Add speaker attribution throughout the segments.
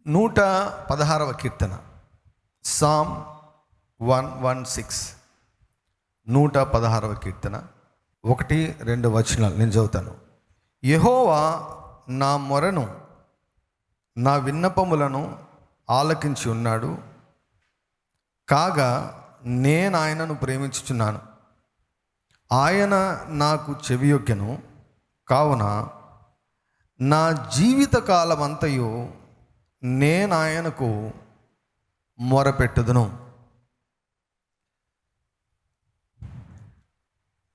Speaker 1: 116వ కీర్తన, Sam 116. 116వ కీర్తన 1-2 వచనాలు నేను చదువుతాను. యెహోవా నా మొరను, నా విన్నపములను ఆలకించి ఉన్నాడు, కాగా నేను ఆయనను ప్రేమించుచున్నాను. ఆయన నాకు చెవియొగ్గెను, కావున నా జీవిత కాలమంతయు నేను ఆయనకు మొరపెట్టుదును.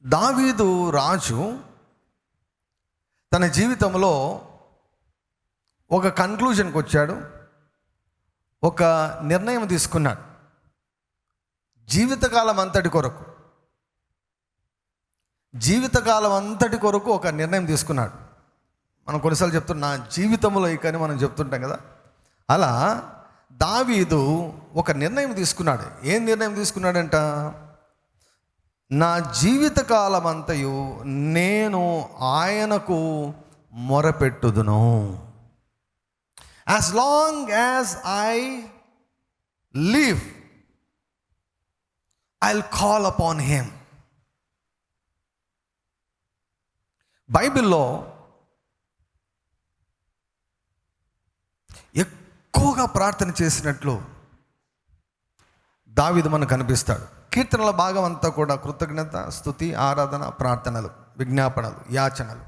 Speaker 1: దావీదు రాజు తన జీవితంలో ఒక కన్క్లూజన్కి వచ్చాడు, ఒక నిర్ణయం తీసుకున్నాడు. జీవితకాలం అంతటి కొరకు ఒక నిర్ణయం తీసుకున్నాడు. మనం కొన్నిసార్లు చెప్తున్నాం నా జీవితంలో ఇకని మనం చెప్తుంటాం కదా. అలా దావీదు ఒక నిర్ణయం తీసుకున్నాడు. ఏం నిర్ణయం తీసుకున్నాడంట? నా జీవితకాలం అంతయు నేను ఆయనకు మొరపెట్టుదును. As long as I live I'll call upon him. బైబిల్లో ఎక్కువగా ప్రార్థన చేసినట్లు దావీదు మనకు కనిపిస్తాడు. కీర్తనల భాగం అంతా కూడా కృతజ్ఞత, స్తుతి, ఆరాధన, ప్రార్థనలు, విజ్ఞాపనలు, యాచనలు.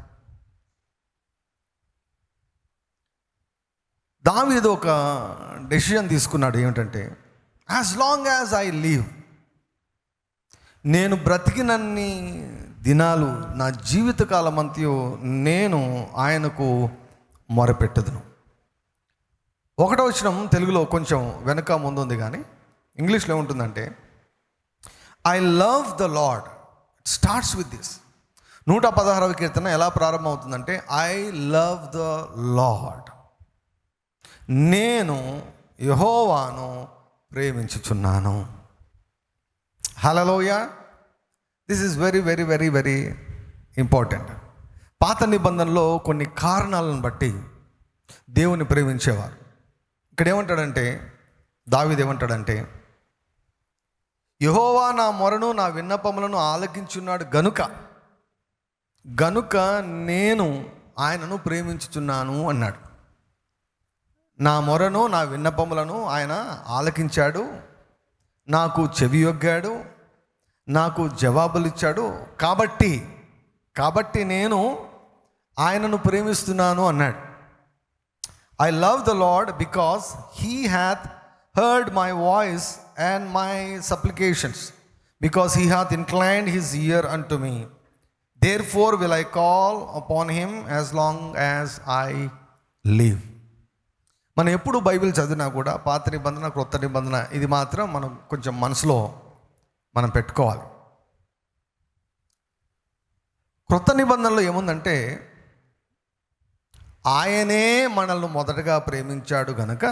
Speaker 1: దావీదు ఒక డెసిషన్ తీసుకున్నాడు. ఏమిటంటే, as long as I live, నేను బ్రతికినన్ని దినాలు, నా జీవితకాలం అంతయు నేను ఆయనకు మొరపెట్టుదును. 1వ వచనం తెలుగులో కొంచెం వెనక ముందు ఉంది, కానీ ఇంగ్లీష్లో ఏముంటుందంటే, I love the Lord. It starts with this. 116వ కీర్తన ఎలా ప్రారంభమవుతుందంటే, ఐ లవ్ ద లార్డ్, నేను యెహోవాను ప్రేమించుచున్నాను. హల్లెలూయా. This is very very very very important. పాత నిబంధనలో కొన్ని కారణాలను బట్టి దేవుని ప్రేమించేవారు. ఇక్కడ ఏమంటాడంటే, దావీదు ఏమంటాడంటే, యెహోవా నా మొరను, నా విన్నపములను ఆలకించున్నాడు గనుక నేను ఆయనను ప్రేమించుచున్నాను అన్నాడు. నా మొరను, నా విన్నపములను ఆయన ఆలకించాడు, నాకు చెవియొగ్గాడు, నాకు జవాబులు ఇచ్చాడు, కాబట్టి నేను ఆయనను ప్రేమిస్తున్నాను అన్నాడు. I love the Lord because he hath heard my voice and my supplications, because he hath inclined his ear unto me. Therefore will I call upon him as long as I live. మనం ఎప్పుడు Bible చదివినా కూడా పాత నిబంధన, క్రొత్త నిబంధన, ఇది మాత్రం మనం కొంచెం మనసులో మనం పెట్టుకోవాలి. క్రొత్త నిబంధనలో ఏముందంటే, ఆయనే మనల్ని మొదటగా ప్రేమించాడు గనుక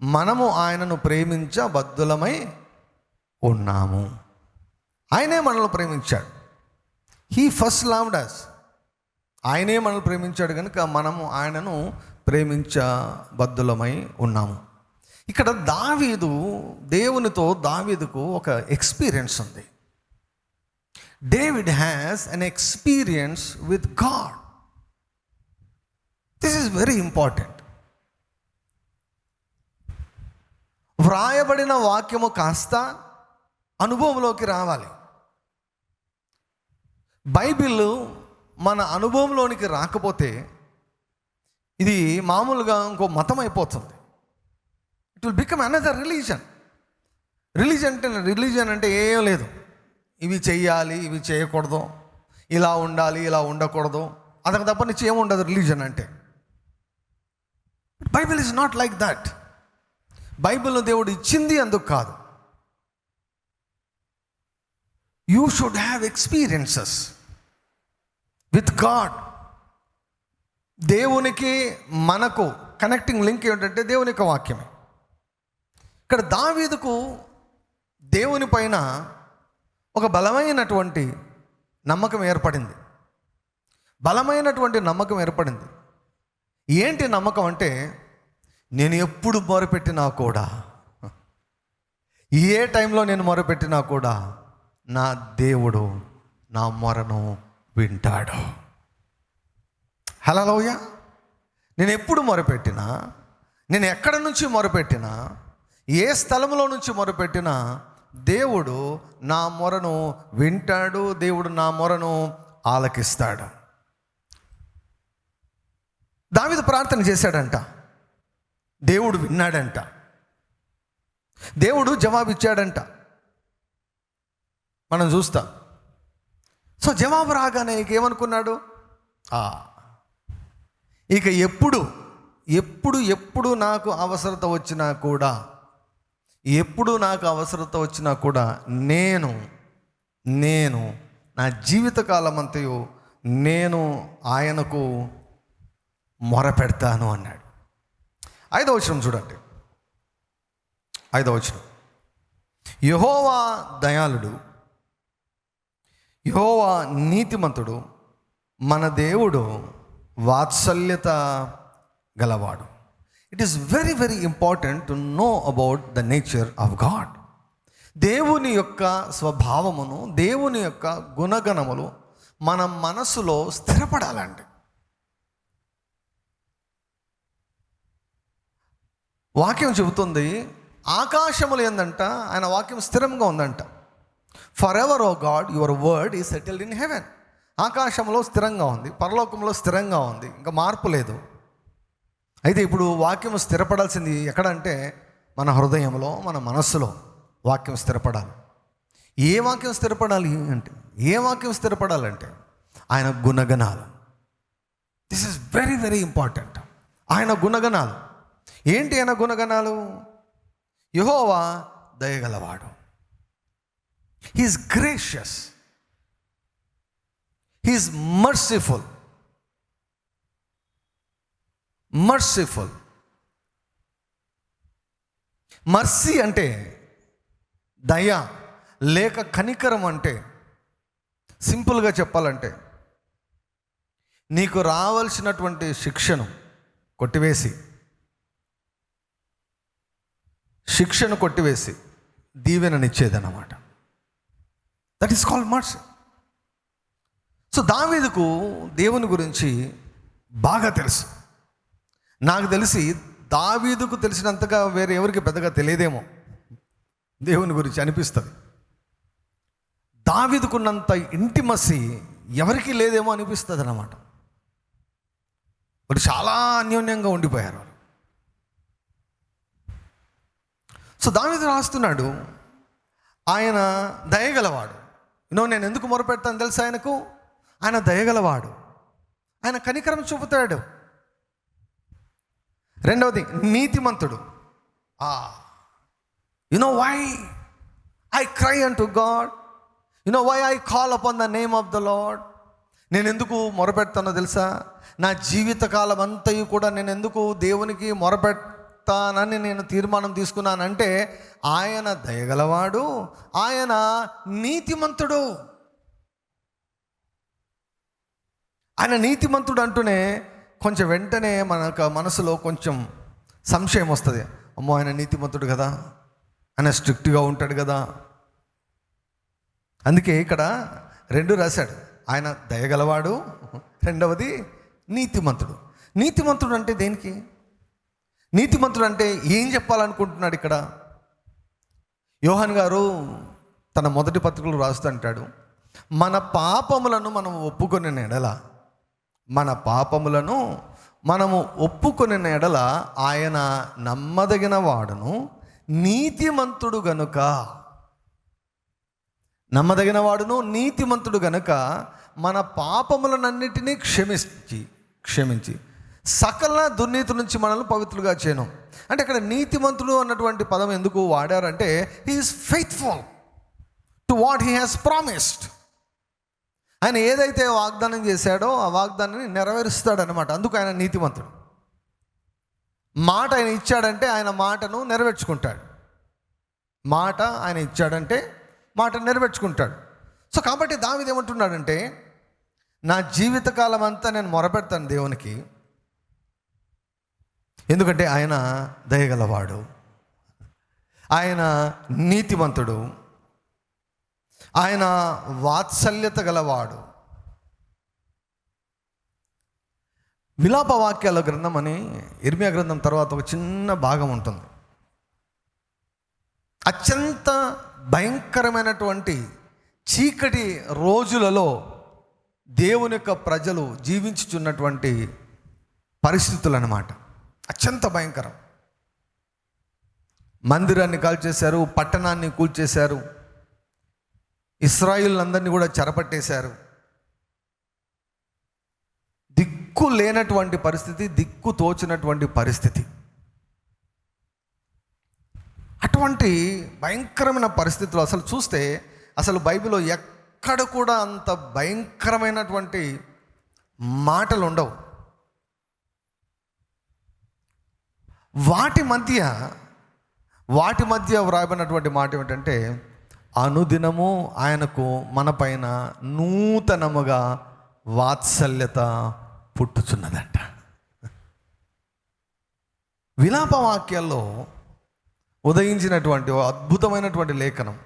Speaker 1: మనము ఆయనను ప్రేమించబద్ధులమై ఉన్నాము. ఆయనే మనల్ని ప్రేమించాడు. He first loved us. ఆయనే మనల్ని ప్రేమించాడు కనుక మనము ఆయనను ప్రేమించబద్ధులమై ఉన్నాము. ఇక్కడ దావీదుకు ఒక ఎక్స్పీరియన్స్ ఉంది. David has an experience with God. This is very important. వ్రాయబడిన వాక్యము కాస్త అనుభవంలోకి రావాలి. బైబిల్ మన అనుభవంలోనికి రాకపోతే ఇది మామూలుగా ఇంకో మతం అయిపోతుంది. It will become another religion. Religion అంటే ఏం లేదు, ఇవి చెయ్యాలి, ఇవి చేయకూడదు, ఇలా ఉండాలి, ఇలా ఉండకూడదు, అదకు తప్ప నుంచి ఏముండదు రిలీజన్ అంటే. Bible is not like that. బైబిల్ను దేవుడు ఇచ్చింది అందుకు కాదు. You should have experiences with God. దేవునికి మనకు కనెక్టింగ్ లింక్ ఏంటంటే దేవుని యొక్క వాక్యమే. ఇక్కడ దావీదుకు దేవుని పైన ఒక బలమైనటువంటి నమ్మకం ఏర్పడింది. ఏంటి నమ్మకం అంటే, నేను ఎప్పుడు మొరపెట్టినా కూడా, ఏ టైంలో నేను మొరపెట్టినా కూడా నా దేవుడు నా మొరను వింటాడు. హల్లెలూయా. నేను ఎప్పుడు మొరపెట్టినా, నేను ఎక్కడ నుంచి మొరపెట్టినా, ఏ స్థలంలో నుంచి మొరపెట్టినా దేవుడు నా మొరను వింటాడు, దేవుడు నా మొరను ఆలకిస్తాడు. దావీదు ప్రార్థన చేశాడంట, దేవుడు విన్నాడంట, దేవుడు జవాబిచ్చాడంట. మనం చూస్తాం. సో జవాబు రాగానే ఇక ఏమనుకున్నాడు, ఇక ఎప్పుడు ఎప్పుడు ఎప్పుడు నాకు అవసరత వచ్చినా కూడా, ఎప్పుడు నాకు అవసరత వచ్చినా కూడా నేను నా జీవితకాలం అంతయు నేను ఆయనకు మొరపెడతాను అన్నాడు. 5వ వచనం చూడండి. 5వ వచనం, యెహోవా దయాళుడు, యెహోవా నీతిమంతుడు, మన దేవుడు వాత్సల్యత గలవాడు. It is very very important to know about the nature of God. దేవుని యొక్క స్వభావమును, దేవుని యొక్క గుణగణములు మన మనసులో స్థిరపడాలండి. వాక్యం చెబుతుంది, ఆకాశములు ఏందంట, ఆయన వాక్యం స్థిరంగా ఉందంట. For ever O God your word is settled in heaven. ఆకాశంలో స్థిరంగా ఉంది, పరలోకంలో స్థిరంగా ఉంది, ఇంకా మార్పు లేదు. అయితే ఇప్పుడు వాక్యం స్థిరపడాల్సింది ఎక్కడంటే మన హృదయంలో, మన మనస్సులో వాక్యం స్థిరపడాలి. ఏ వాక్యం స్థిరపడాలి అంటే, ఏ వాక్యం స్థిరపడాలంటే ఆయన గుణగణాలు. This is very very important. ఆయన గుణగణాలు ఏంటి? ఆయన గుణగణాలు, యెహోవా దయగలవాడు, he is gracious, he is merciful. Merciful, mercy అంటే దయ లేక కనికరం అంటే, సింపుల్గా చెప్పాలంటే నీకు రావాల్సినటువంటి శిక్షను కొట్టివేసి దీవెననిచ్చేదన్నమాట. That is called mercy. So దావీదుకు దేవుని గురించి బాగా తెలుసు. నాకు తెలిసి దావీదుకు తెలిసినంతగా వేరే ఎవరికి పెద్దగా తెలియదేమో దేవుని గురించి అనిపిస్తుంది. దావీదుకున్నంత ఇంటిమసీ ఎవరికి లేదేమో అనిపిస్తుంది అన్నమాట. వాడు చాలా అన్యోన్యంగా ఉండిపోయారు వాళ్ళు. సో దావీదు రాస్తున్నాడు, ఆయన దయగలవాడు. నేను ఎందుకు మొరపెడతాను తెలుసా ఆయనకు? ఆయన దయగలవాడు, ఆయన కనికరం చూపుతాడు. రెండవది నీతిమంతుడు. Why I cry unto God, why I call upon the name of the Lord. నేను ఎందుకు మొరపెడతానో తెలుసా? నా జీవితకాలం అంతయు కూడా నేను ఎందుకు దేవునికి మొరపెడతానని నేను తీర్మానం తీసుకున్నానంటే ఆయన దయగలవాడు, ఆయన నీతిమంతుడు. ఆయన నీతిమంతుడు అంటూనే కొంచెం వెంటనే మనసులో కొంచెం సంశయం వస్తుంది. అమ్మో, ఆయన నీతిమంతుడు కదా, ఆయన స్ట్రిక్ట్గా ఉంటాడు కదా. అందుకే ఇక్కడ 2 రాశాడు, ఆయన దయగలవాడు, రెండవది నీతిమంతుడు. నీతిమంతుడు అంటే దేనికి? నీతిమంతుడు అంటే ఏం చెప్పాలనుకుంటున్నాడు ఇక్కడ? యోహాన్ గారు తన మొదటి పత్రికలు రాస్తూ అంటాడు, మన పాపములను మనం ఒప్పుకొనిన ఎడల, మన పాపములను మనము ఒప్పుకొనిన ఎడల ఆయన నమ్మదగిన వాడును నీతిమంతుడు గనుక, నమ్మదగిన వాడును నీతిమంతుడు గనుక మన పాపములనన్నిటినీ క్షమించి సకల దుర్నీతి నుంచి మనల్ని పవిత్రులుగా చేయను. అంటే ఇక్కడ నీతిమంతుడు అన్నటువంటి పదం ఎందుకు వాడారంటే he is faithful to what he has promised. ఆయన ఏదైతే వాగ్దానం చేశాడో ఆ వాగ్దానాన్ని నెరవేరుస్తాడనమాట. అందుకు ఆయన నీతిమంతుడు. మాట ఆయన ఇచ్చాడంటే ఆయన మాటను నెరవేర్చుకుంటాడు. మాట ఆయన ఇచ్చాడంటే మాట నెరవేర్చుకుంటాడు. సో కాబట్టి దావీదు ఏమంటున్నాడంటే, నా జీవితకాలం అంతా నేను మొరపెడతాను దేవునికి, ఎందుకంటే ఆయన దయగలవాడు, ఆయన నీతిమంతుడు, ఆయన వాత్సల్యత గలవాడు. విలాప వాక్యాల గ్రంథం అని ఇర్మియా గ్రంథం తర్వాత ఒక చిన్న భాగం ఉంటుంది. అత్యంత భయంకరమైనటువంటి చీకటి రోజులలో దేవుని యొక్క ప్రజలు జీవించుచున్నటువంటి పరిస్థితులు అన్నమాట. అత్యంత భయంకరం. మందిరాన్ని కాల్చేశారు, పట్టణాన్ని కూల్చేశారు, ఇశ్రాయేలులందరినీ కూడా చెరపట్టేశారు. దిక్కు లేనటువంటి పరిస్థితి, దిక్కు తోచినటువంటి పరిస్థితి. అటువంటి భయంకరమైన పరిస్థితులు అసలు చూస్తే అసలు బైబిల్లో ఎక్కడ కూడా అంత భయంకరమైనటువంటి మాటలు ఉండవు. వాటి మధ్య వ్రాయబడినటువంటి మాట ఏమిటంటే, అనుదినము ఆయనకు మనపైన నూతనముగా వాత్సల్యత పుట్టుచున్నదంట. విలాప వాక్యాల్లో ఉదయించినటువంటి అద్భుతమైనటువంటి లేఖనం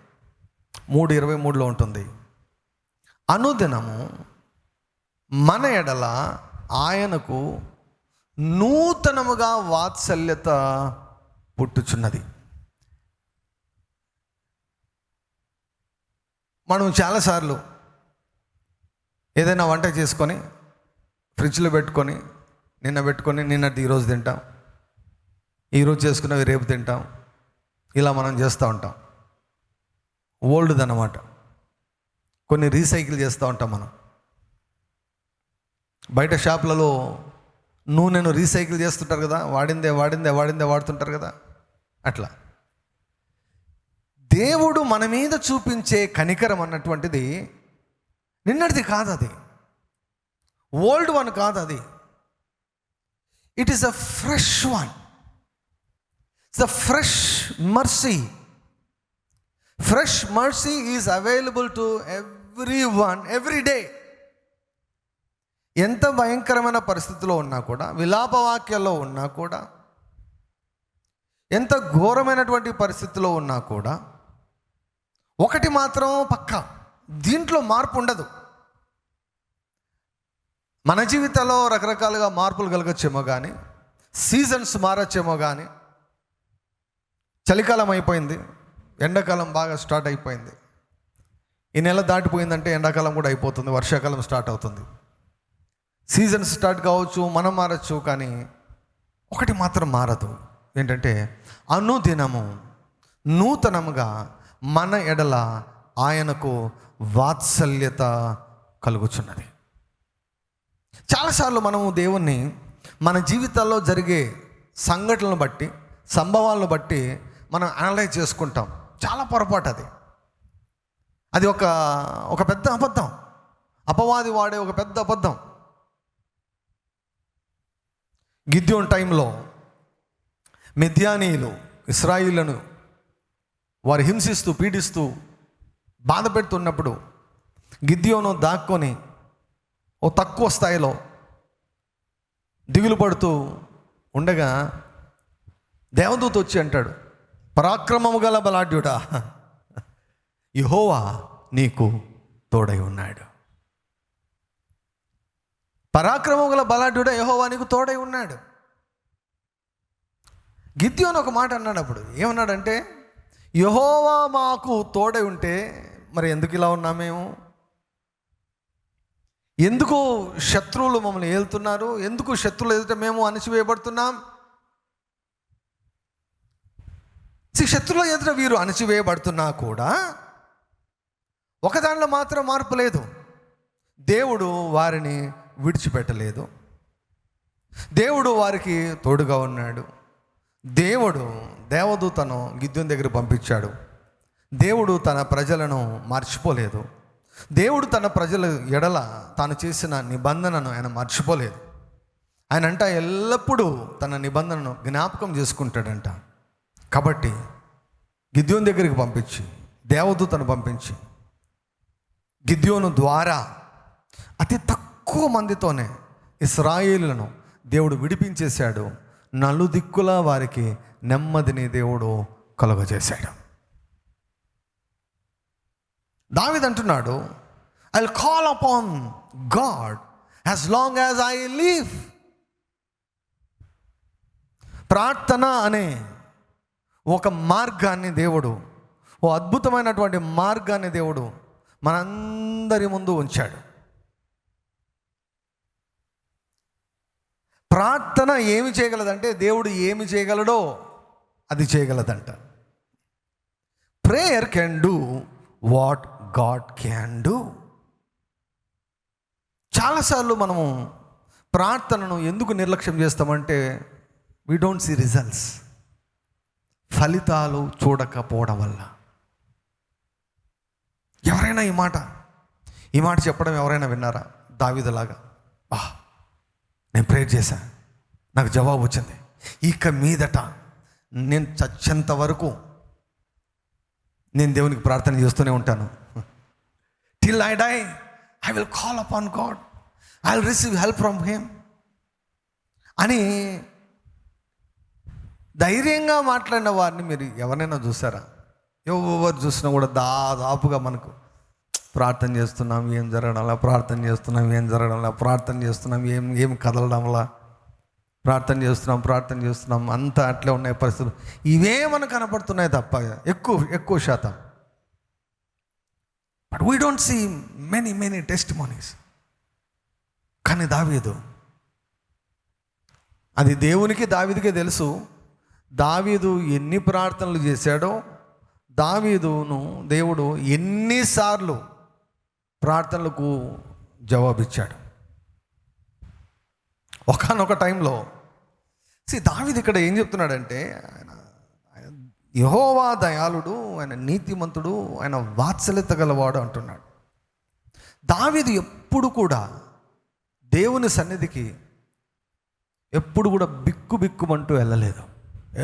Speaker 1: 3:23 ఉంటుంది. అనుదినము మన ఎడల ఆయనకు నూతనముగా వాత్సల్యత పుట్టుచున్నది. మనం చాలాసార్లు ఏదైనా వంట చేసుకొని ఫ్రిడ్జ్లో పెట్టుకొని నిన్నటి ఈరోజు తింటాం, ఈరోజు చేసుకున్నవి రేపు తింటాం, ఇలా మనం చేస్తూ ఉంటాం. ఓల్డ్ది అన్నమాట. కొన్ని రీసైకిల్ చేస్తూ ఉంటాం మనం. బయట షాపులలో నూనెను రీసైకిల్ చేస్తుంటారు కదా, వాడిందే వాడుతుంటారు కదా. అట్లా దేవుడు మన మీద చూపించే కనికరం అన్నటువంటిది నిన్నటిది కాదు, అది ఓల్డ్ వన్ కాదు, అది it is a fresh one. It's a fresh mercy. Fresh mercy is available to every one every day. ఎంత భయంకరమైన పరిస్థితిలో ఉన్నా కూడా, విలాపవాక్యాల్లో ఉన్నా కూడా, ఎంత ఘోరమైనటువంటి పరిస్థితిలో ఉన్నా కూడా, ఒకటి మాత్రం పక్కా, దీంట్లో మార్పు ఉండదు. మన జీవితంలో రకరకాలుగా మార్పులు కలగచ్చేమో కానీ, సీజన్స్ మారచ్చేమో కానీ, చలికాలం అయిపోయింది, ఎండాకాలం బాగా స్టార్ట్ అయిపోయింది, ఈ నెల దాటిపోయిందంటే ఎండాకాలం కూడా అయిపోతుంది, వర్షాకాలం స్టార్ట్ అవుతుంది. సీజన్స్ స్టార్ట్ కావచ్చు, మనం మారచ్చు, కానీ ఒకటి మాత్రం మారదు. ఏంటంటే అనుదినము నూతనముగా మన ఎడల ఆయనకు వాత్సల్యత కలుగుచున్నది. చాలాసార్లు మనము దేవుణ్ణి మన జీవితాల్లో జరిగే సంఘటనలను బట్టి, సంభవాలను బట్టి మనం అనలైజ్ చేసుకుంటాం. చాలా పొరపాటు అది. అది ఒక పెద్ద అబద్ధం. అపవాది వాడే ఒక పెద్ద అబద్ధం. గిద్యోను టైంలో మిద్యానీయులు ఇశ్రాయేలులను వారు హింసిస్తూ, పీడిస్తూ, బాధ పెడుతున్నప్పుడు గిద్యోను దాక్కొని ఓ తక్కువ స్థాయిలో దిగులు పడుతూ ఉండగా దేవదూత వచ్చి అంటాడు, పరాక్రమము గల బలాఢ్యుడా, యెహోవా నీకు తోడై ఉన్నాడు. పరాక్రమము గల బలాఢ్యుడా, యెహోవా నీకు తోడై ఉన్నాడు. గిద్యోను ఒక మాట అన్నాడు. అప్పుడు ఏమన్నాడంటే, యెహోవా మాకు తోడై ఉంటే మరి ఎందుకు ఇలా ఉన్నాం మేము? ఎందుకు శత్రువులు మమ్మల్ని ఏలుతున్నారు? ఎందుకు శత్రువులు ఎదుట మేము అణచివేయబడుతున్నాం? శత్రువుల ఎదుట వీరు అణచివేయబడుతున్నా కూడా ఒక దానిలో మాత్రం మార్పు లేదు. దేవుడు వారిని విడిచిపెట్టలేదు. దేవుడు వారికి తోడుగా ఉన్నాడు. దేవుడు దేవదూతను గిద్యోను దగ్గర పంపించాడు. దేవుడు తన ప్రజలను మర్చిపోలేదు. దేవుడు తన ప్రజల ఎడల తాను చేసిన నిబంధనను ఆయన మర్చిపోలేదు. ఆయన అంట ఎల్లప్పుడూ తన నిబంధనను జ్ఞాపకం చేసుకుంటాడంట. కాబట్టి గిద్యోను దగ్గరికి పంపించి, దేవదూతను పంపించి, గిద్యోను ద్వారా అతి తక్కువ మందితోనే ఇశ్రాయేలులను దేవుడు విడిపించేశాడు, నలుదిక్కులా వారికి నెమ్మదిని దేవుడు కలుగజేశాడు. దావీదు అంటున్నాడు, I will call upon God as long as I live. ప్రార్థన అనే ఒక మార్గాన్ని దేవుడు, ఓ అద్భుతమైనటువంటి మార్గాన్ని దేవుడు మనందరి ముందు ఉంచాడు. ప్రార్థన ఏమి చేయగలదంటే దేవుడు ఏమి చేయగలడో అది చేయగలదంట. Prayer can do what God can do. చాలాసార్లు మనము ప్రార్థనను ఎందుకు నిర్లక్ష్యం చేస్తామంటే వీ డోంట్ సీ రిజల్ట్స్, ఫలితాలు చూడకపోవడం వల్ల. ఎవరైనా ఈ మాట చెప్పడం ఎవరైనా విన్నారా? దావీదులాగా, నేను ప్రేయర్ చేశా, నాకు జవాబు వచ్చింది, ఇక మీదట నేను చచ్చేంత వరకు నేను దేవునికి ప్రార్థన చేస్తూనే ఉంటాను. Till I die I will call upon God, I will receive help from him అని ధైర్యంగా మాట్లాడిన వారిని మీరు ఎవరైనా చూసారా? ఎవరు చూసినా కూడా దాదాపుగా మనకు ప్రార్థన చేస్తున్నాం ఏం జరగడంలా, ప్రార్థన చేస్తున్నాం ఏం జరగడంలా, ప్రార్థన చేస్తున్నాం ఏం కదలడంలా, ప్రార్థన చేస్తున్నాం అంతా అట్లే ఉన్నాయి పరిస్థితులు. ఇవే మనకు కనపడుతున్నాయి తప్ప ఎక్కువ శాతం. But we don't see many testimonies. కానీ దావీదు, అది దేవునికి దావీదుకే తెలుసు. దావీదు ఎన్ని ప్రార్థనలు చేశాడో, దావీదును దేవుడు ఎన్నిసార్లు ప్రార్థనలకు జవాబిచ్చాడు. ఒకానొక టైంలో దావీదు ఇక్కడ ఏం చెప్తున్నాడంటే, ఆయన యెహోవా దయాళుడు, ఆయన నీతిమంతుడు, ఆయన వాత్సల్యత గలవాడు అంటున్నాడు. దావీదు ఎప్పుడు కూడా దేవుని సన్నిధికి ఎప్పుడు కూడా బిక్కుమంటూ వెళ్ళలేదు.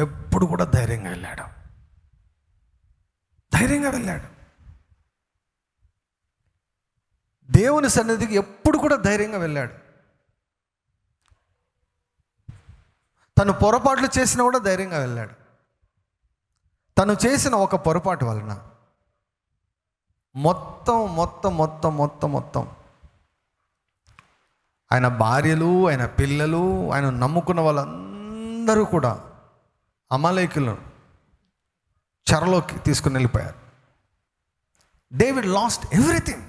Speaker 1: ఎప్పుడు కూడా ధైర్యంగా వెళ్ళాడు. దేవుని సన్నిధికి ఎప్పుడు కూడా ధైర్యంగా వెళ్ళాడు. తను పొరపాట్లు చేసినా కూడా ధైర్యంగా వెళ్ళాడు. తను చేసిన ఒక పొరపాటు వలన మొత్తం ఆయన భార్యలు, ఆయన పిల్లలు, ఆయన నమ్ముకున్న వాళ్ళందరూ కూడా అమాలేకులను చెరలోకి తీసుకుని వెళ్ళిపోయారు. David lost everything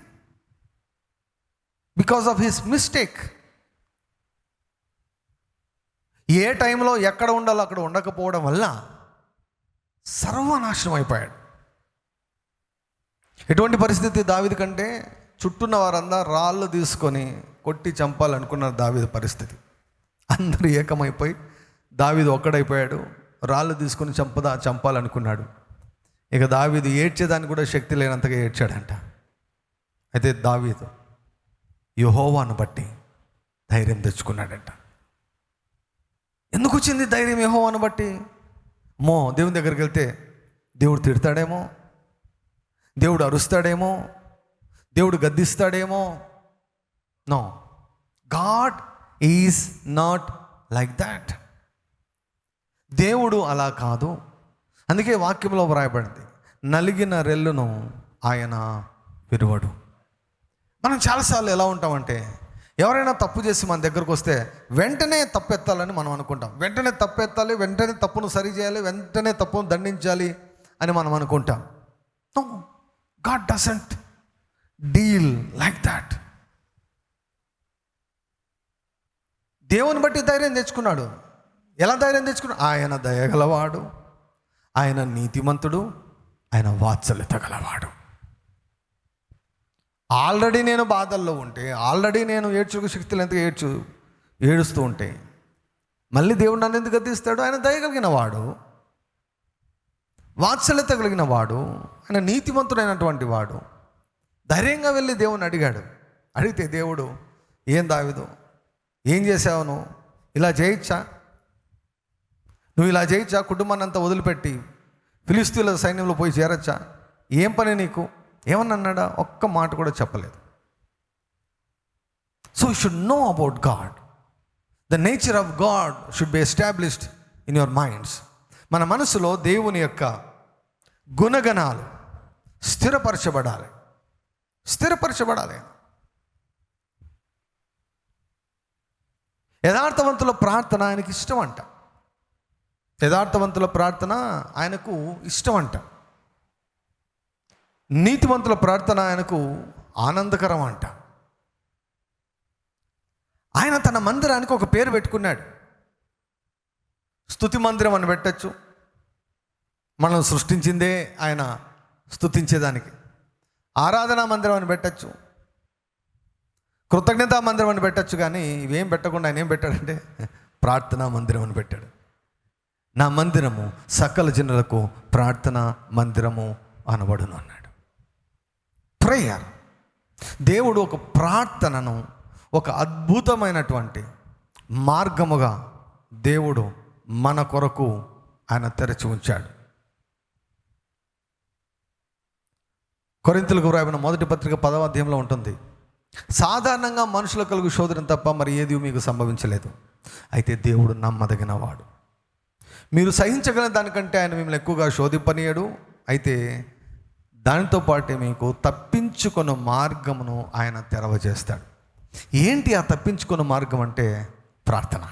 Speaker 1: because of his mistake. ఏ టైంలో ఎక్కడ ఉండాలో అక్కడ ఉండకపోవడం వల్ల సర్వనాశనం అయిపోయాడు. ఎటువంటి పరిస్థితి దావీదు కంటే చుట్టూన్న వారందరూ రాళ్ళు తీసుకొని కొట్టి చంపాలనుకున్నారు. దావీదు పరిస్థితి, అందరూ ఏకమైపోయి దావీదు ఒక్కడైపోయాడు. రాళ్ళు తీసుకొని చంపాలనుకున్నాడు. ఇక దావీదు ఏడ్చేదానికి కూడా శక్తి లేనంతగా ఏడ్చాడంట. అయితే దావీదు యెహోవాను బట్టి ధైర్యం తెచ్చుకున్నాడంట. ఎందుకు వచ్చింది ధైర్యం యెహోవాను బట్టి? దేవుని దగ్గరికి వెళ్తే దేవుడు తిడతాడేమో, దేవుడు అరుస్తాడేమో, దేవుడు గద్దిస్తాడేమో. No, God is not like that. దేవుడు అలా కాదు. అందుకే వాక్యంలో వ్రాయబడింది, నలిగిన రెల్లును ఆయన విరువడు. మనం చాలాసార్లు ఎలా ఉంటామంటే, ఎవరైనా తప్పు చేసి మన దగ్గరకు వస్తే వెంటనే తప్పెత్తాలని మనం అనుకుంటాం. వెంటనే తప్పెత్తాలి, వెంటనే తప్పును సరి చేయాలి, వెంటనే తప్పును దండించాలి అని మనం అనుకుంటాం. No, God doesn't deal like that. దేవుని బట్టి ధైర్యం తెచ్చుకున్నాడు. ఎలా ధైర్యం తెచ్చుకున్నాడు? ఆయన దయగలవాడు, ఆయన నీతిమంతుడు, ఆయన వాత్సల్యత గలవాడు. ఆల్రెడీ నేను బాధల్లో ఉంటే, ఆల్రెడీ నేను ఏడ్చుకు శక్తులు ఎంతగా ఏడుస్తూ ఉంటే మళ్ళీ దేవుడు నన్ను ఎందుకు గద్దిస్తాడు? ఆయన దయగలిగిన వాడు, వాత్సల్యత కలిగిన వాడు, ఆయన నీతిమంతుడైనటువంటి వాడు. ధైర్యంగా వెళ్ళి దేవుని అడిగితే దేవుడు, ఏం దావీదు, ఏం చేసావు? నువ్వు ఇలా చేయొచ్చా? కుటుంబాన్ని అంతా వదిలిపెట్టి ఫిలిస్తీన్ల సైన్యంలో పోయి చేరొచ్చా? ఏం పని నీకు? ఏమన్నా అన్నాడా? ఒక్క మాట కూడా చెప్పలేదు. So you should know about God. The nature of God should be established in your minds. మన మనసులో దేవుని యొక్క గుణగణాలు స్థిరపరచబడాలి. యథార్థవంతుల ప్రార్థన ఆయనకి ఇష్టం అంట. యథార్థవంతుల ప్రార్థన ఆయనకు ఇష్టం అంట. నీతివంతుల ప్రార్థన ఆయనకు ఆనందకరం అంట. ఆయన తన మందిరానికి ఒక పేరు పెట్టుకున్నాడు. స్తుతి మందిరం అని పెట్టచ్చు. మనం సృష్టించిందే ఆయన స్తుతించేదానికి. ఆరాధనా మందిరం అని పెట్టచ్చు, కృతజ్ఞతా మందిరం అని పెట్టచ్చు. కానీ ఇవేం పెట్టకుండా ఆయన ఏం పెట్టాడంటే ప్రార్థనా మందిరం అని పెట్టాడు. నా మందిరము సకల జనులకు ప్రార్థనా మందిరము అనబడును అన్నాడు. ప్రేయర్. దేవుడు ఒక ప్రార్థనను ఒక అద్భుతమైనటువంటి మార్గముగా దేవుడు మన కొరకు ఆయన తెరచి ఉంచాడు. కొరింథీయులకు వ్రాయబడిన మొదటి పత్రిక 10వ అధ్యాయంలో ఉంటుంది, సాధారణంగా మనుషుల కలుగు శోధన తప్ప మరి ఏది మీకు సంభవించలేదు. అయితే దేవుడు నమ్మదగిన వాడు, మీరు సహించగల దానికంటే ఆయన మిమ్మల్ని ఎక్కువగా శోధింపనీయడు. అయితే దానితో పాటే మీకు తప్పించుకున్న మార్గమును ఆయన తెరవజేస్తాడు. ఏంటి ఆ తప్పించుకున్న మార్గం అంటే ప్రార్థన.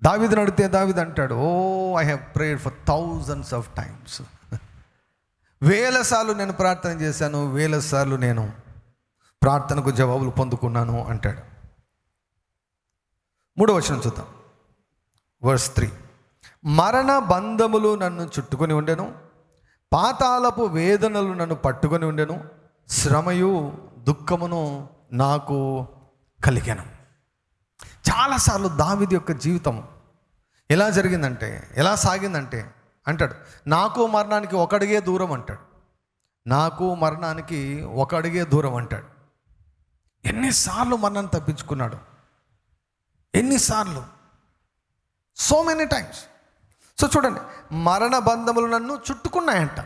Speaker 1: దావీదును అడిగితే దావీదు అంటాడు, I have prayed for thousands of times. వేల సార్లు నేను ప్రార్థన చేశాను, వేల సార్లు నేను ప్రార్థనకు జవాబులు పొందుకున్నాను అంటాడు. 3వ వచనం చూద్దాం, వర్స్ 3. మరణ బంధములు నన్ను చుట్టుకొని ఉండెను, పాతాళపు వేదనలు నన్ను పట్టుకొని ఉండెను, శ్రమయు దుఃఖమును నాకు కలిగాను. చాలాసార్లు దావీదు యొక్క జీవితం ఎలా జరిగిందంటే, ఎలా సాగిందంటే అంటాడు, నాకు మరణానికి ఒక అడుగే దూరం అంటాడు. నాకు మరణానికి ఒక అడుగే దూరం అంటాడు. ఎన్నిసార్లు మరణాన్ని తప్పించుకున్నాడు, ఎన్నిసార్లు, సో మెనీ టైమ్స్. సో చూడండి, మరణ బంధములు నన్ను చుట్టుకున్నాయంట.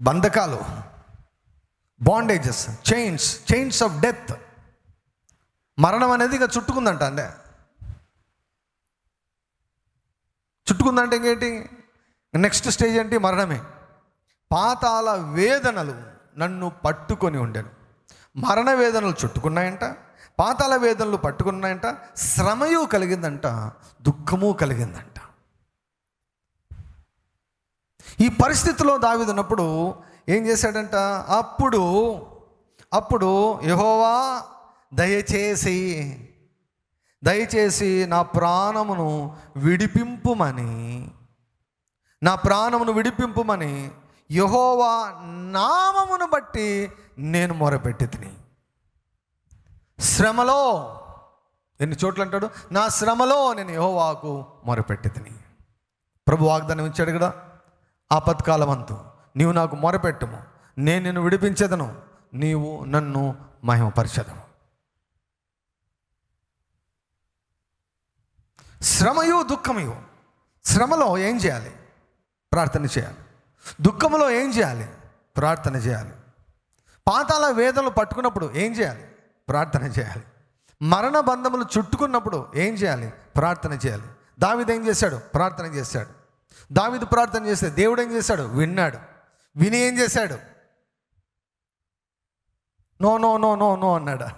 Speaker 1: బంధకాలు, బాండేజెస్, చైన్స్ ఆఫ్ డెత్. మరణం అనేది ఇక చుట్టుకుందంట. అంటే చుట్టుకుందంటే ఇంకేంటి, నెక్స్ట్ స్టేజ్ ఏంటి, మరణమే. పాతాళ వేదనలు నన్ను పట్టుకొని ఉండెను. మరణ వేదనలు చుట్టుకున్నాయంట, పాతాళ వేదనలు పట్టుకున్నాయంట, శ్రమయు కలిగిందంట, దుఃఖము కలిగిందంట. ఈ పరిస్థితిలో దావీదు ఉన్నప్పుడు ఏం చేశాడంట, అప్పుడు యెహోవా దయచేసి నా ప్రాణమును విడిపింపుమని యెహోవా నామమును బట్టి నేను మొరపెట్టితిని. శ్రమలో, ఎన్ని చోట్ల అంటాడు, నా శ్రమలో నేను యెహోవాకు మొరపెట్టితిని. ప్రభు వాగ్దానం ఇచ్చాడు కదా, ఆపత్కాలమందు నీవు నాకు మొరపెట్టుము, నేను నిన్ను విడిపించేదను, నీవు నన్ను మహిమపరచెదను. శ్రమయు దుఃఖమయు. శ్రమలో ఏం చేయాలి, ప్రార్థన చేయాలి. దుఃఖములో ఏం చేయాలి, ప్రార్థన చేయాలి. పాతాళ వేదనలు పట్టుకున్నప్పుడు ఏం చేయాలి, ప్రార్థన చేయాలి. మరణ బంధములు చుట్టుకున్నప్పుడు ఏం చేయాలి, ప్రార్థన చేయాలి. దావీదు ఏం చేశాడు, ప్రార్థన చేశాడు. దావీదు ప్రార్థన చేస్తే దేవుడు ఏం చేశాడు, విన్నాడు. విని ఏం చేశాడు, no no no no no అన్నాడు,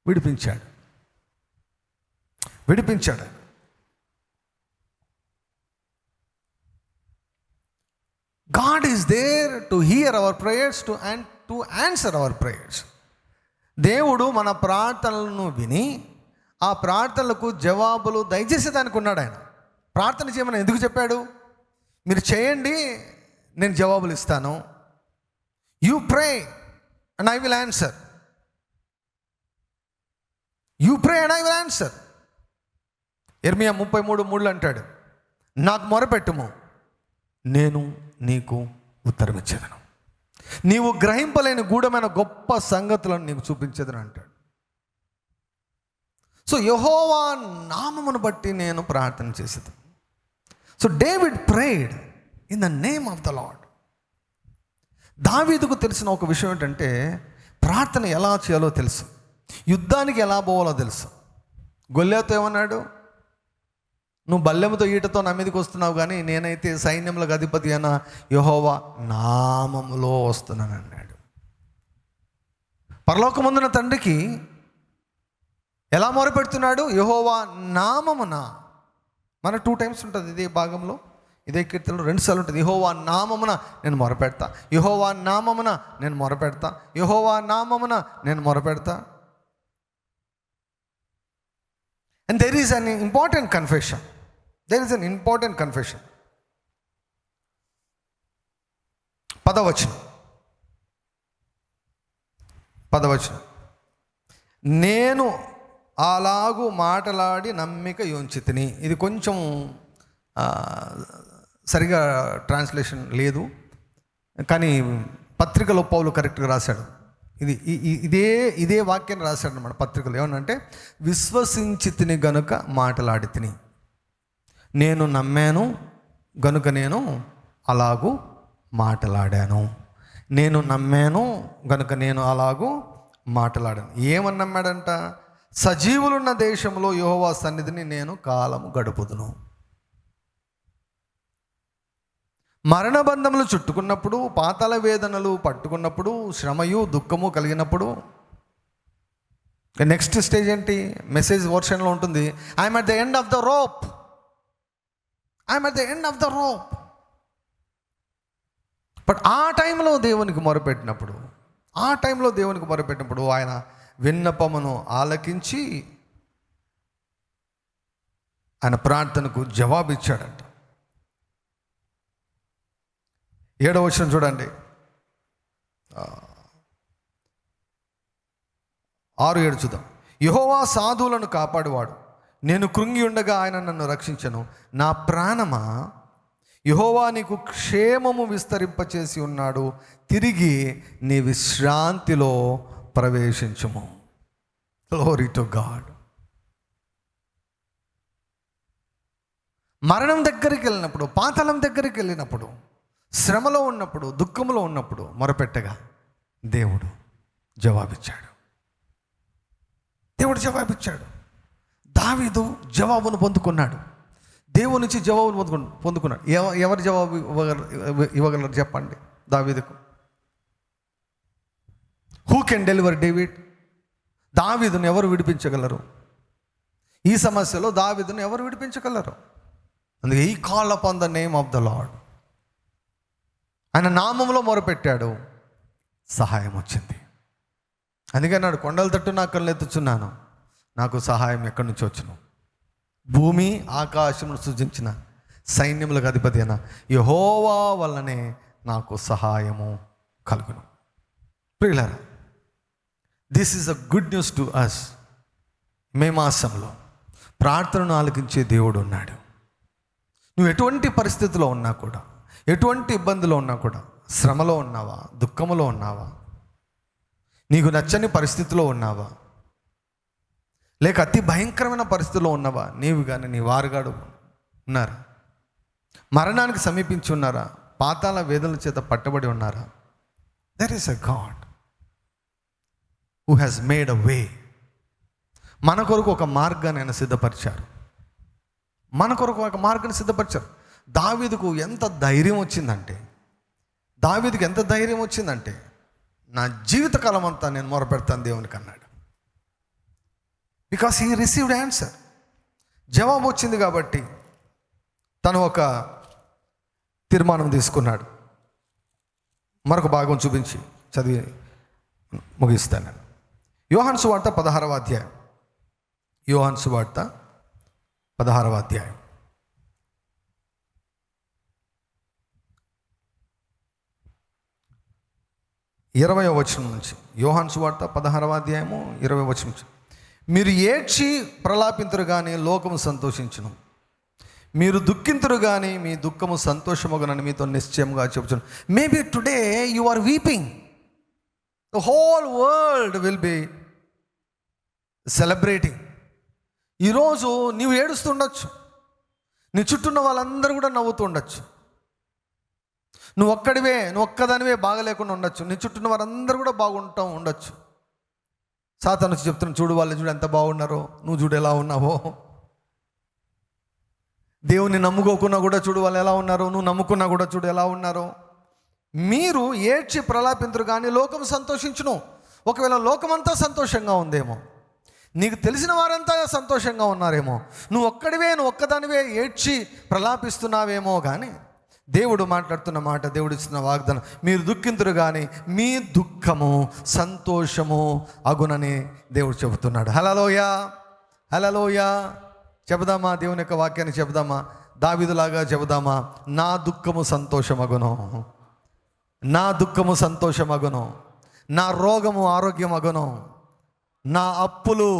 Speaker 1: విడిపించాడు. God is there to hear our prayers and to answer our prayers. దేవుడు మన ప్రార్థనలను విని ఆ ప్రార్థనలకు జవాబులు దయచేసేదానికి ఉన్నాడు. ఆయన ప్రార్థన చేయమని ఎందుకు చెప్పాడు, మీరు చేయండి నేను జవాబులు ఇస్తాను. You pray and I will answer. You pray and I will answer. యెర్మీయా 33:3 అంటాడు, నాకు మొరపెట్టుము, నేను నీకు ఉత్తరం ఇచ్చేదను, నీవు గ్రహింపలేని గూఢమైన గొప్ప సంగతులను నీకు చూపించేదని అంటాడు. సో యెహోవా నామమును బట్టి నేను ప్రార్థన చేసేది. So David prayed in the name of the Lord. దావీదుకు తెలిసిన ఒక విషయం ఏంటంటే ప్రార్థన ఎలా చేయాలో తెలుసు. యుద్ధానికి ఎలా పోవాలో తెలుసు. గొల్లియాతో ఏమన్నాడు? నువ్వు బల్లెముతో ఈటతో నా మీదకి వస్తున్నావు, కానీ నేనైతే సైన్యములకు అధిపతి అయిన యెహోవా నామములో వస్తున్నాను అన్నాడు. పరలోకమందున తండ్రికి ఎలా మొరపెడుతున్నాడు? యెహోవా నామమున. మన 2 times ఉంటుంది ఇదే భాగంలో, ఇదే కీర్తనలో 2 సార్లు ఉంటుంది. యెహోవా నామమున నేను మొరపెడతా, యెహోవా నామమున నేను మొరపెడతా, యెహోవా నామమున నేను మొరపెడతా. And there is an important confession. There is an important confession. 10వ వచనం. నేను అలాగూ మాటలాడి నమ్మిక యోంచితిని. ఇది కొంచెం సరిగా ట్రాన్స్లేషన్ లేదు, కానీ పత్రికలో పౌలు కరెక్ట్గా రాశాడు. ఇదే వాక్యాన్ని రాశాడు అన్నమాట పత్రికలు. ఏమనంటే, విశ్వసించి తిని గనుక మాటలాడి తిని, నేను నమ్మాను గనుక నేను అలాగూ మాటలాడాను. నేను నమ్మాను గనుక నేను అలాగూ మాటలాడాను. ఏమని నమ్మాడంట? సజీవులున్న దేశంలో యెహోవా సన్నిధిని నేను కాలము గడుపుదును. మరణబంధములు చుట్టుకున్నప్పుడు, పాతాళ వేదనలు పట్టుకున్నప్పుడు, శ్రమయు దుఃఖము కలిగినప్పుడు నెక్స్ట్ స్టేజ్ ఏంటి? మెసేజ్ వర్షన్లో ఉంటుంది, I'm at the end of the rope. I'm at the end of the rope. But ఆ టైంలో దేవునికి మొరపెట్టినప్పుడు ఆయన విన్నపమును ఆలకించి ఆయన ప్రార్థనకు జవాబిచ్చాడంట. 7వ వచనం చూడండి, 6-7 చూద్దాం. యెహోవా సాధువులను కాపాడువాడు, నేను కృంగి ఉండగా ఆయన నన్ను రక్షించెను. నా ప్రాణమా, యెహోవా నీకు క్షేమము విస్తరింపచేసి ఉన్నాడు, తిరిగి నీ విశ్రాంతిలో ప్రవేశించుము. Glory to God. మరణం దగ్గరికి వెళ్ళినప్పుడు, పాతాళం దగ్గరికి వెళ్ళినప్పుడు, శ్రమలో ఉన్నప్పుడు, దుఃఖంలో ఉన్నప్పుడు మొరపెట్టగా దేవుడు జవాబిచ్చాడు. దావీదు జవాబును పొందుకున్నాడు. దేవుని నుంచి జవాబును పొందుకున్నాడు. ఎవరు జవాబు ఇవ్వగలరు చెప్పండి దావీదుకు? Who can deliver David? దావీదును ఎవరు విడిపించగలరు? ఈ సమస్యలో దావీదును ఎవరు విడిపించగలరు? అందుకే ఈ call upon the name of the lord. ఆయన నామంలో మొరపెట్టాడు, సహాయం వచ్చింది. అందుకే అన్నాడు, కొండల తట్టు నా కళ్ళెత్తుచున్నాను, నాకు సహాయం ఎక్కడి నుంచి వచ్చును? భూమి ఆకాశమును సృజించిన సైన్యములకు అధిపతి అయిన యెహోవా వల్లనే నాకు సహాయము కలుగును. ప్రియులారా, this is a good news to us. May మాసంలో ప్రార్థనను ఆలకించే దేవుడు ఉన్నాడు. నువ్వు ఎటువంటి పరిస్థితిలో ఉన్నా కూడా, ఎటువంటి ఇబ్బందిలో ఉన్నా కూడా, శ్రమలో ఉన్నావా, దుఃఖములో ఉన్నావా, నీకు నచ్చని పరిస్థితిలో ఉన్నావా, లేక అతి భయంకరమైన పరిస్థితిలో ఉన్నావా, నీవు కానీ నీ వారుగాడు ఉన్నారా, మరణానికి సమీపించి ఉన్నారా, పాతాళ వేదనల చేత పట్టబడి ఉన్నారా, there is a God who has made a way. మన కొరకు ఒక మార్గాన్ని ఆయన సిద్ధపరిచారు. దావీదుకు ఎంత ధైర్యం వచ్చిందంటే, నా జీవితకాలం అంతా నేను మొరపెడతాను దేవునికి అన్నాడు. Because he received answer. జవాబు వచ్చింది కాబట్టి తను ఒక తీర్మానం తీసుకున్నాడు. మరొక భాగం చూపించి చదివి ముగిస్తాను నేను. యోహాను సువార్త 16వ అధ్యాయం. 20వ వచనం నుంచి. యోహాను సువార్త 16వ అధ్యాయము 20వ వచనం నుంచి. మీరు ఏడ్చి ప్రలాపింతురు కానీ లోకము సంతోషించును, మీరు దుఃఖింతురు కానీ మీ దుఃఖము సంతోషమగునని మీతో నిశ్చయముగా చెబుతున్నాను. Maybe today you are weeping, the whole world will be celebrating. ఈరోజు నీవు ఏడుస్తుండొచ్చు, నీ చుట్టూ ఉన్న వాళ్ళందరూ కూడా నవ్వుతూ ఉండొచ్చు. నువ్వు ఒక్కదానివే బాగలేకుండా ఉండొచ్చు, నీ చుట్టూ ఉన్న వారందరూ కూడా బాగుంటూ ఉండొచ్చు. సాతాను వచ్చి చెప్తున్నాడు, చూడు వాళ్ళు చూడు ఎంత బాగున్నారో, నువ్వు చూడు ఎలా ఉన్నావో. దేవుని నమ్ముకోకున్నా కూడా చూడు వాళ్ళు ఎలా ఉన్నారో, నువ్వు నమ్ముకున్నా కూడా చూడు ఎలా ఉన్నారో. మీరు ఏడ్చి ప్రలాపింతురు కానీ లోకం సంతోషించును. ఒకవేళ లోకమంతా సంతోషంగా ఉందేమో, నీకు తెలిసిన వారంతా సంతోషంగా ఉన్నారేమో, నువ్వు ఒక్కదానివే ఏడ్చి ప్రలాపిస్తున్నావేమో. కానీ దేవుడు మాట్లాడుతున్న మాట, దేవుడు ఇచ్చిన వాగ్దానం, మీరు దుఃఖింతురు కానీ మీ దుఃఖము సంతోషము అగునని దేవుడు చెబుతున్నాడు. హల్లెలూయా, హల్లెలూయా. చెబుదామా, దేవుని యొక్క వాక్యాన్ని చెబుదామా, దావీదులాగా చెబుదామా, నా దుఃఖము సంతోషమగును, నా దుఃఖము సంతోషమగును, నా రోగము ఆరోగ్యమగును, నా అప్పులు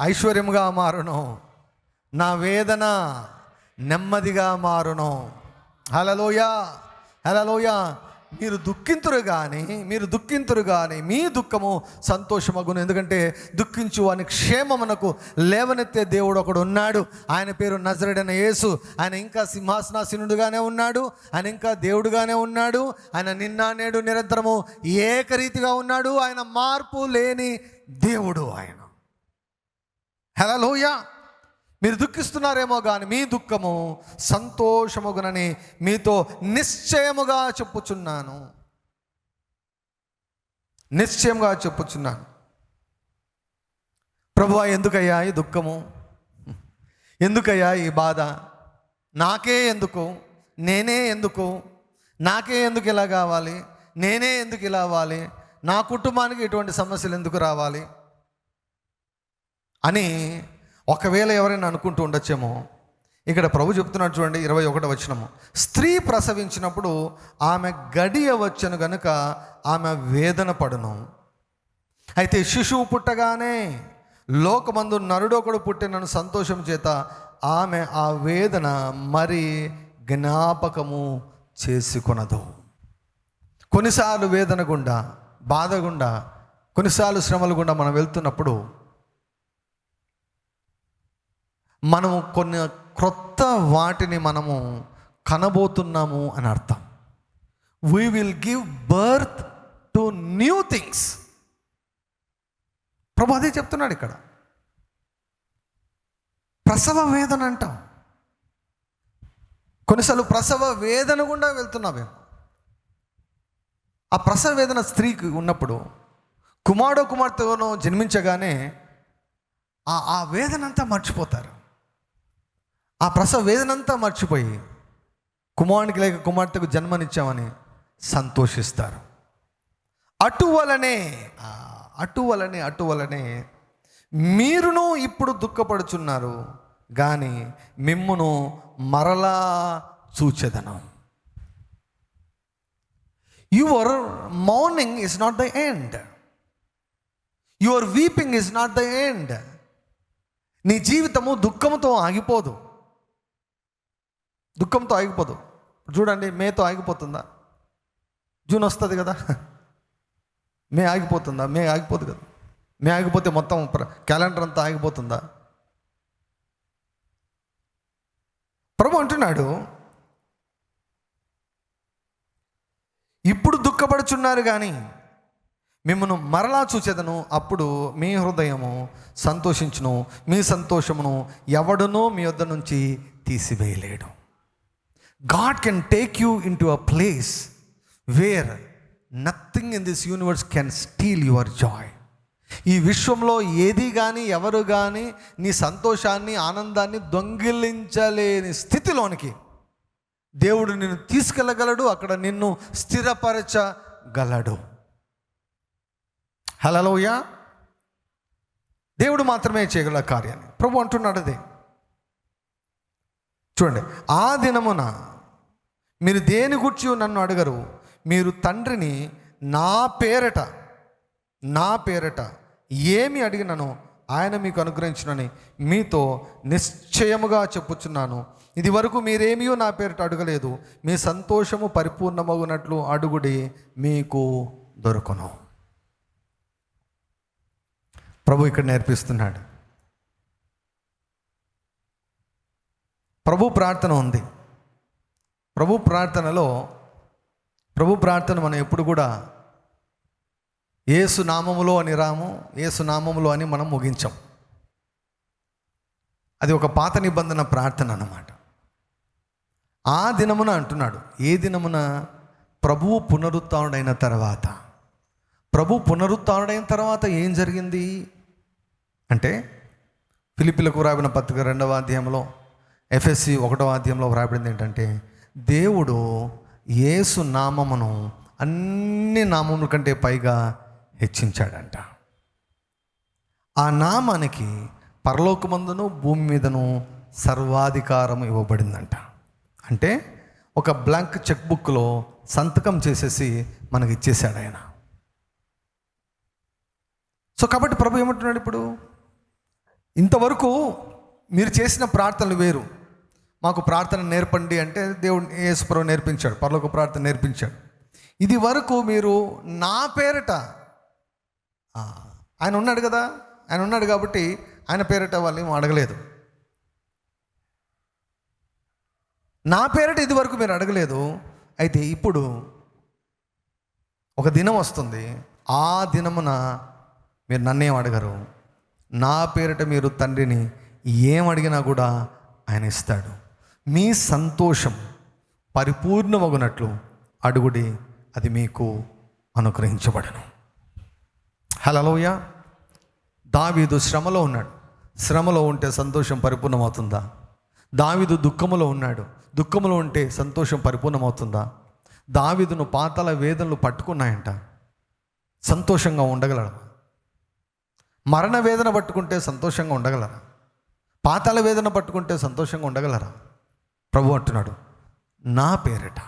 Speaker 1: ఐశ్వర్యముగా మారును, నా వేదన నెమ్మదిగా మారును. హల్లెలూయా, హల్లెలూయా. మీరు దుఃఖింతురు కానీ మీ దుఃఖము సంతోషమగును. ఎందుకంటే దుఃఖించు వాని క్షేమమునకు లేవనెత్తే దేవుడు ఒకడు ఉన్నాడు. ఆయన పేరు నజరేయుడైన యేసు. ఆయన ఇంకా సింహాసనాసీనుడుగానే ఉన్నాడు, ఆయన ఇంకా దేవుడుగానే ఉన్నాడు. ఆయన నిన్న నేడు నిరంతరము ఏకరీతిగా ఉన్నాడు. ఆయన మార్పు లేని దేవుడు ఆయన. హల్లెలూయా. మీరు దుఃఖిస్తున్నారేమో కానీ మీ దుఃఖము సంతోషమగునని మీతో నిశ్చయముగా చెప్పుచున్నాను, నిశ్చయంగా చెప్పుచున్నాను. ప్రభువా, ఎందుకయ్యా ఈ దుఃఖము, ఎందుకయ్యా ఈ బాధ, నాకే ఎందుకు, నేనే ఎందుకు, నాకే ఎందుకు ఇలా కావాలి, నేనే ఎందుకు ఇలా అవ్వాలి, నా కుటుంబానికి ఇటువంటి సమస్యలు ఎందుకు రావాలి అని ఒకవేళ ఎవరైనా అనుకుంటూ ఉండొచ్చేమో. ఇక్కడ ప్రభు చెప్తున్నాడు చూడండి, 21వ వచనము, స్త్రీ ప్రసవించినప్పుడు ఆమె గడియ వచ్చెను గనుక ఆమె వేదన పడును. అయితే శిశువు పుట్టగానే లోకమందు నరుడొకడు పుట్టినను సంతోషం చేత ఆమె ఆ వేదన మరి జ్ఞాపకము చేసుకొనదు. కొన్నిసార్లు వేదన గుండా, బాధ గుండా, కొన్నిసార్లు శ్రమల గుండా మనం వెళ్తున్నప్పుడు మనము కొన్ని క్రొత్త వాటిని మనము కనబోతున్నాము అని అర్థం. We will give birth to new things. ప్రభు అదే చెప్తున్నాడు ఇక్కడ. ప్రసవ వేదన అంటాం. కొన్నిసార్లు ప్రసవ వేదన గుండా వెళ్తున్నామేమో. ఆ ప్రసవ వేదన స్త్రీకి ఉన్నప్పుడు కుమారుడో కుమార్తెనో జన్మించగానే ఆ వేదన అంతా మర్చిపోతారు. ఆ ప్రసవ వేదనంతా మర్చిపోయి కుమారునికి లేక కుమార్తెకు జన్మనిచ్చామని సంతోషిస్తారు. అటువలనే మీరును ఇప్పుడు దుఃఖపడుచున్నారు కానీ మిమ్మును మరలా చూచెదను. Your mourning is not the end, your weeping is not the end. నీ జీవితము దుఃఖంతో ఆగిపోదు. చూడండి, మేతో ఆగిపోతుందా? జూన్ వస్తుంది కదా, మే ఆగిపోతుందా? మే ఆగిపోదు కదా. మే ఆగిపోతే మొత్తం క్యాలెండర్ అంతా ఆగిపోతుందా? ప్రభు అంటున్నాడు, ఇప్పుడు దుఃఖపడుచున్నారు కానీ మిమ్మల్ని మరలా చూచేదను, అప్పుడు మీ హృదయము సంతోషించును, మీ సంతోషమును ఎవడునూ మీ వద్ద నుంచి తీసివేయలేడు. God can take you into a place where nothing in this universe can steal your joy. ఈ విశ్వంలో ఏది కానీ ఎవరు కానీ నీ సంతోషాన్ని, ఆనందాన్ని దొంగిలించలేని స్థితిలోనికి దేవుడు నిన్ను తీసుకెళ్ళగలడు, అక్కడ నిన్ను స్థిరపరచగలడు. హల్లెలూయా. దేవుడు మాత్రమే చేయగల కార్యాన్ని ప్రభు అంటున్నాడు. అదే చూడండి, ఆ దినమున మీరు దేని గురించి నన్ను అడగరు, మీరు తండ్రిని నా పేరట ఏమి అడిగినను ఆయన మీకు అనుగ్రహించునని మీతో నిశ్చయముగా చెప్పుచున్నాను. ఇది వరకు మీరేమీ నా పేరిట అడగలేదు, మీ సంతోషము పరిపూర్ణమగునట్లు అడుగుడి, మీకు దొరుకును. ప్రభు ఇక్కడ నేర్పిస్తున్నాడు. ప్రభు ప్రార్థన ఉంది. ప్రభు ప్రార్థన మనం ఎప్పుడు కూడా యేసు నామములో అని రాము, యేసు నామములో అని మనం ముగించాం. అది ఒక పాత నిబంధన ప్రార్థన అన్నమాట. ఆ దినమున అంటున్నాడు. ఏ దినమున? ప్రభువు పునరుత్థానుడైన తర్వాత. ప్రభు పునరుత్థానుడైన తర్వాత ఏం జరిగింది అంటే, ఫిలిప్పీలకు వ్రాయబడిన పత్రిక 2వ అధ్యాయంలో, ఎఫెసీ 1వ అధ్యాయంలో వ్రాయబడింది ఏంటంటే, దేవుడు యేసు నామమును అన్ని నామముల కంటే పైగా హెచ్చించాడంట. ఆ నామానికి పరలోకమందును భూమి మీదను సర్వాధికారం ఇవ్వబడిందంట. అంటే ఒక బ్లాంక్ చెక్ బుక్లో సంతకం చేసేసి మనకి ఇచ్చేశాడు ఆయన. సో కాబట్టి ప్రభు ఏమంటున్నాడు ఇప్పుడు, ఇంతవరకు మీరు చేసిన ప్రార్థనలు వేరు, మాకు ప్రార్థన నేర్పండి అంటే దేవుడు యేసు ప్రభు నేర్పించాడు, పరలోక ప్రార్థన నేర్పించాడు. ఇది వరకు మీరు నా పేరట, ఆయన ఉన్నాడు కదా, ఆయన ఉన్నాడు కాబట్టి ఆయన పేరట వాళ్ళు ఏం అడగలేదు. నా పేరట ఇది వరకు మీరు అడగలేదు. అయితే ఇప్పుడు ఒక దినం వస్తుంది, ఆ దినమున మీరు నన్నేం అడగరు, నా పేరిట మీరు తండ్రిని ఏం అడిగినా కూడా ఆయన ఇస్తాడు. మీ సంతోషం పరిపూర్ణమగునట్లు అడుగుడి, అది మీకు అనుగ్రహించబడను. హల్లెలూయా. దావీదు శ్రమలో ఉన్నాడు. శ్రమలో ఉంటే సంతోషం పరిపూర్ణమవుతుందా? దావీదు దుఃఖములో ఉన్నాడు. దుఃఖములో ఉంటే సంతోషం పరిపూర్ణమవుతుందా? దావీదును పాతాళ వేదనలు పట్టుకున్నాయంట, సంతోషంగా ఉండగలరా? మరణ వేదన పట్టుకుంటే సంతోషంగా ఉండగలరా? పాతాళ వేదన పట్టుకుంటే సంతోషంగా ఉండగలరా? ప్రభు అంటున్నాడు, నా పేరిట,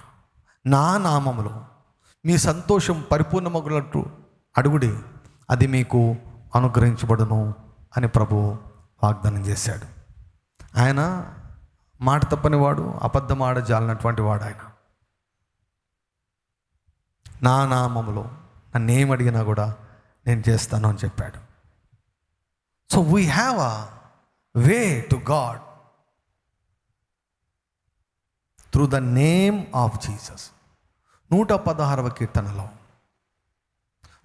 Speaker 1: నా నామములో మీ సంతోషం పరిపూర్ణమగునట్లు అడుగుడి, అది మీకు అనుగ్రహించబడును అని ప్రభు వాగ్దానం చేశాడు. ఆయన మాట తప్పని వాడు, అబద్ధం ఆడజాలినటువంటి వాడు. ఆయన నా నామములో నన్నేం అడిగినా కూడా నేను చేస్తాను అని చెప్పాడు. So we have a way to God through the name of Jesus. 116వ కీర్తనలో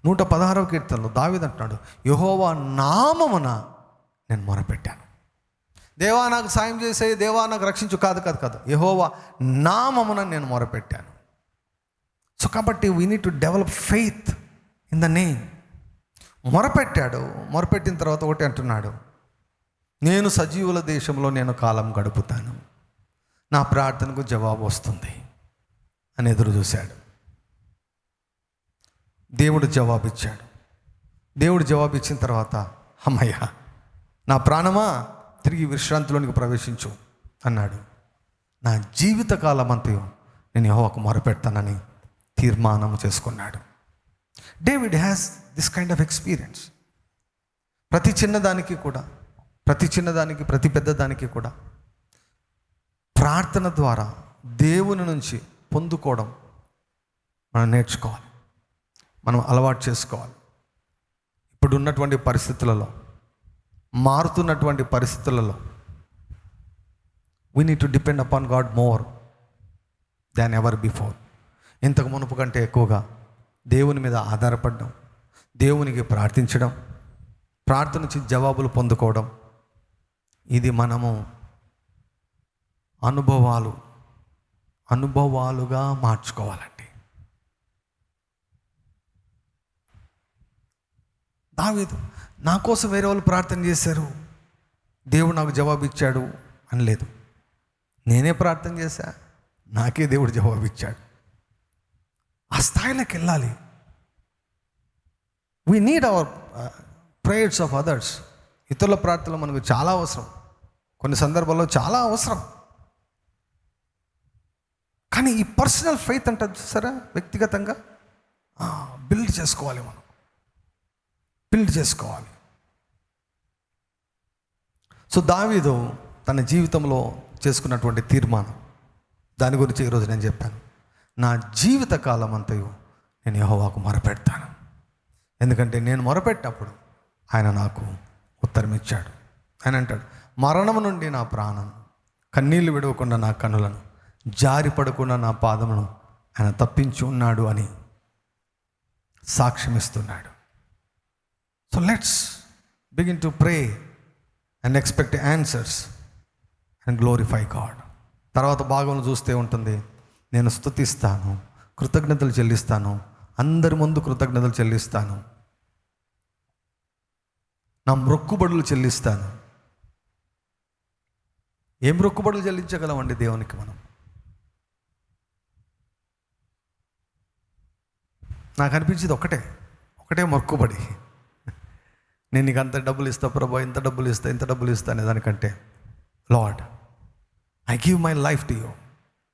Speaker 1: 116వ కీర్తనలో దావీదు అంటున్నాడు, యెహోవా నామమున నేను మొరపెట్టాను. దేవా నాకు సాయం చేసే, దేవా నాకు రక్షించు, కాదు కాదు కాదు, యెహోవా నామమున నేను మొరపెట్టాను. సో కాబట్టి we need to develop faith in the name. మొరపెట్టాడు. మొరపెట్టిన తర్వాత ఒకటి అంటున్నాడు, నేను సజీవుల దేశంలో నేను కాలం గడుపుతాను, నా ప్రార్థనకు జవాబు వస్తుంది అని ఎదురు చూశాడు. దేవుడు జవాబిచ్చాడు. దేవుడు జవాబిచ్చిన తర్వాత, అమ్మయ్య నా ప్రాణమా తిరిగి విశ్రాంతిలోనికి ప్రవేశించు అన్నాడు. నా జీవితకాలం అంతయు నేను యెహోవాకు మొరపెడతానని తీర్మానం చేసుకున్నాడు. David has this kind of experience. ప్రతి చిన్నదానికి, ప్రతి పెద్దదానికి కూడా ప్రార్థన ద్వారా దేవుని నుంచి పొందుకోవడం మనం నేర్చుకోవాలి, మనం అలవాటు చేసుకోవాలి. ఇప్పుడు ఉన్నటువంటి పరిస్థితులలో, మారుతున్నటువంటి పరిస్థితులలో we need to depend upon God more than ever before. ఇంతకు మునుపు కంటే ఎక్కువగా దేవుని మీద ఆధారపడడం, దేవునికి ప్రార్థించడం, ప్రార్థన నుంచి జవాబులు పొందుకోవడం, ఇది మనము అనుభవాలుగా మార్చుకోవాలండి. దావీదు నా కోసం వేరే వాళ్ళు ప్రార్థన చేశారు, దేవుడు నాకు జవాబు ఇచ్చాడు అనలేదు. నేనే ప్రార్థన చేశా, నాకే దేవుడు జవాబు ఇచ్చాడు. ఆ స్థాయిలోకి వెళ్ళాలి. We need our prayers of others. ఇతరుల ప్రార్థనలు మనకు చాలా అవసరం, కొన్ని సందర్భాల్లో చాలా అవసరం. కానీ ఈ పర్సనల్ ఫెయిత్ అంటారు చూసారా, వ్యక్తిగతంగా బిల్డ్ చేసుకోవాలి, మనం బిల్డ్ చేసుకోవాలి. సో దావీదు తన జీవితంలో చేసుకున్నటువంటి తీర్మానం, దాని గురించి ఈరోజు నేను చెప్పాను. నా జీవిత కాలం అంతయు నేను యెహోవాకు మొరపెడతాను, ఎందుకంటే నేను మొరపెట్టినప్పుడు ఆయన నాకు ఉత్తరం ఇచ్చాడు. ఆయన అంటాడు, మరణం నుండి నా ప్రాణం, కన్నీళ్లు విడవకుండా నా కన్నులను, జారి పడకుండా నా పాదమును ఆయన తప్పించి ఉన్నాడు అని సాక్ష్యం ఇస్తున్నాడు. So let's begin to pray and expect answers and glorify God. తర్వాత భాగంలో చూస్తే ఉంటుంది, నేను స్తుతిస్తాను, కృతజ్ఞతలు చెల్లిస్తాను, అందరి ముందు కృతజ్ఞతలు చెల్లిస్తాను, నా మొక్కుబడులు చెల్లిస్తాను. ఏం మొక్కుబడులు చెల్లించగలమండి దేవునికి మనం? నాకు అనిపించేది ఒకటే మొక్కుబడి. నేను నీకు అంత డబ్బులు ఇస్తా ప్రభా, ఇంత డబ్బులు ఇస్తా అనే దానికంటే, lord I give my life to you,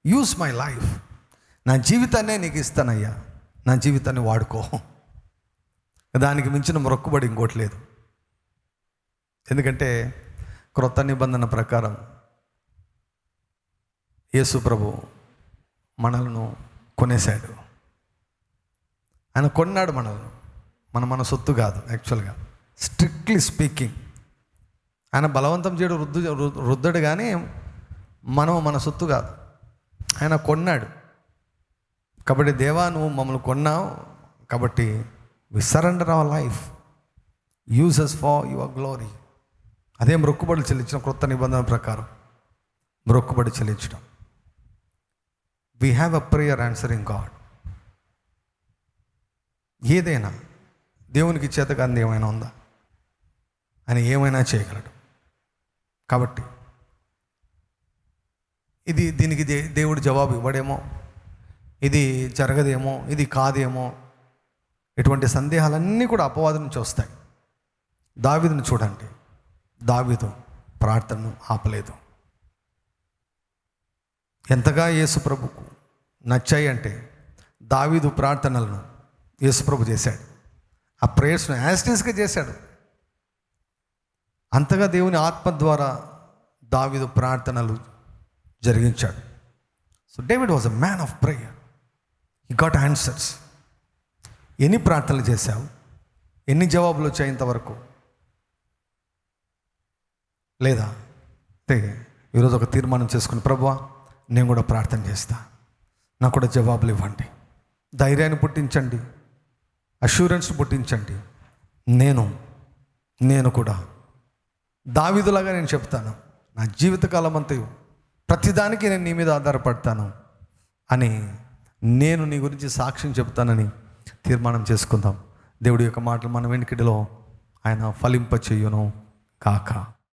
Speaker 1: use my life. నా జీవితాన్నే నీకు ఇస్తానయ్యా, నా జీవితాన్ని వాడుకో. దానికి మించిన మొక్కుబడి ఇంకోటి లేదు. ఎందుకంటే క్రొత్త నిబంధన ప్రకారం యేసు ప్రభు మనలను కొనేశాడు. ఆయన కొన్నాడు మనల్ని. మన సొత్తు కాదు. యాక్చువల్గా స్ట్రిక్ట్లీ స్పీకింగ్ ఆయన బలవంతం చేయడు, రుద్దడు, కానీ మన సొత్తు కాదు. ఆయన కొన్నాడు. కాబట్టి దేవా, నువ్వు మమ్మల్ని కొన్నావు, కాబట్టి we surrender our life, use us for your glory. అదే మొక్కుబడులు చెల్లించడం. క్రొత్త నిబంధన ప్రకారం మొక్కుబడి చెల్లించడం. We have a prayer answering God. ఏదైనా దేవునికి చేతకాంది ఏమైనా ఉందా? ఆయన ఏమైనా చేయగలడు. కాబట్టి దీనికి దేవుడు జవాబు ఇవ్వడేమో, ఇది జరగదేమో, ఇది కాదేమో, ఇటువంటి సందేహాలన్నీ కూడా అపవాదం నుంచి వస్తాయి. దావీదును చూడండి, దావీదు ప్రార్థనను ఆపలేదు. ఎంతగా యేసు ప్రభుకు నచ్చాయి అంటే, దావీదు ప్రార్థనలను యేసు ప్రభు చేశాడు. ఆ ప్రేయర్స్ను యాస్టీస్గా చేశాడు. అంతగా దేవుని ఆత్మ ద్వారా దావీదు ప్రార్థనలు జరిగించాడు. So David was a man of prayer. He got answers. ఎన్ని ప్రార్థనలు చేశావు? ఎన్ని జవాబులు వచ్చాయి ఇంతవరకు? లేదా అంటే ఈరోజు ఒక తీర్మానం చేసుకుని, ప్రభువా నేను కూడా ప్రార్థన చేస్తా, నాకు కూడా జవాబులు ఇవ్వండి, ధైర్యాన్ని పుట్టించండి, అష్యూరెన్స్ పుట్టించండి. నేను కూడా దావీదులాగా నేను చెప్తాను, నా జీవితకాలం అంతా ప్రతిదానికి నేను నీ మీద ఆధారపడతాను అని, నేను నీ గురించి సాక్ష్యం చెప్తానని తీర్మానం చేసుకుందాం. దేవుడి యొక్క మాటలు మన వెనుకడిలో ఆయన ఫలింప చెయ్యును కాక.